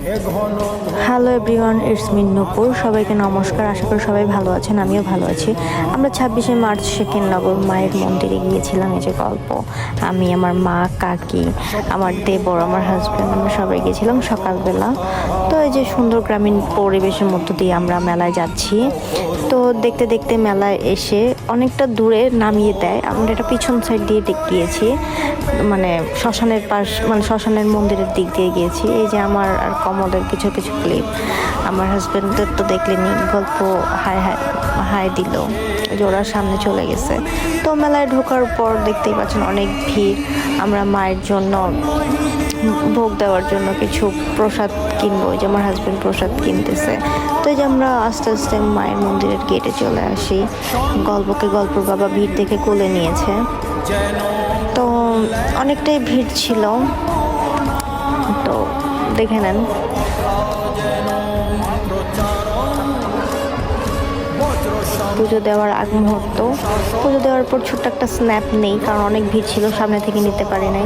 Hello everyone, it's মিন নূপুর। সবাইকে নমস্কার। আশা করি সবাই ভালো আছেন, আমিও ভালো আছি। আমরা 26শে মার্চ সেকেন্ডনগর মায়ের মন্দিরে গিয়েছিলাম। এই যে গল্প, আমি, আমার মা, কাকি, আমার দেবর, আমার হাজব্যান্ড, আমরা সবাই গিয়েছিলাম সকালবেলা। তো এই যে সুন্দর গ্রামীণ পরিবেশের মধ্য দিয়ে আমরা মেলায় যাচ্ছি। তো দেখতে দেখতে মেলায় এসে অনেকটা দূরে নামিয়ে দেয়। আমরা এটা পিছন সাইড দিয়ে গিয়েছি, মানে শ্মশানের পাশ, মানে শ্মশানের মন্দিরের দিক দিয়ে গিয়েছি। এই যে আমার আর কমলের কিছু কিছু ক্লিপ। আমার হাজব্যান্ডের তো দেখলেনি, গল্প হাই হাই হাই দিল, যে ওরা সামনে চলে গেছে। তো মেলায় ঢোকার পর দেখতেই পাচ্ছেন অনেক ভিড়। আমরা মায়ের জন্য ভোগ দেওয়ার জন্য কিছু প্রসাদ কিনবো, যে আমার হাজব্যান্ড প্রসাদ কিনতেছে। তো এই যে আমরা আস্তে আস্তে মায়ের মন্দিরের গেটে চলে আসি। গল্পর বাবা ভিড় দেখে কোলে নিয়েছে। তো অনেকটাই ভিড় ছিল, তো দেখে নেন। পুজো দেওয়ার আগ মুহূর্ত, পুজো দেওয়ার পর ছোট্ট একটা স্ন্যাপ নেই, কারণ অনেক ভিড় ছিল, সামনে থেকে নিতে পারি নাই।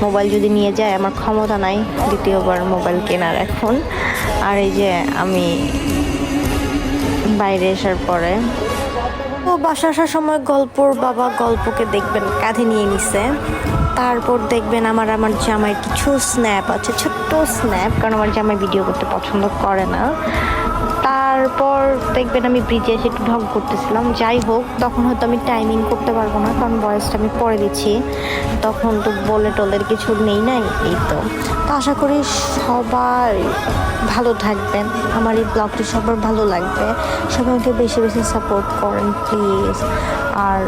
মোবাইল যদি নিয়ে যায়, আমার ক্ষমতা নাই দ্বিতীয়বার মোবাইল কেনার এখন। আর এই যে আমি বাইরে আসার পরে, তো বাসা আসার সময় গল্পর বাবা গল্পকে দেখবেন কাঁধে নিয়ে নিছে। তারপর দেখবেন আমার জামাইয়ের কিছু স্ন্যাপ আছে, ছোট্ট স্ন্যাপ, কারণ আমার জামাই ভিডিও করতে পছন্দ করে না। তারপর দেখবেন আমি ব্রিজে এসে একটু ঢং করতেছিলাম। যাই হোক, তখন হয়তো আমি টাইমিং করতে পারবো না, কারণ ভয়েসটা আমি পরে দিচ্ছি, তখন তো বলে টলের কিছু নেই নাই। এই তো আশা করি সবাই ভালো থাকবেন, আমার এই ব্লগটি সবার ভালো লাগবে। সবাইকে বেশি বেশি সাপোর্ট করেন প্লিজ। আর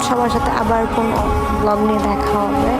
সবার সাথে আবার কোনো ব্লগ নিয়ে দেখা হবে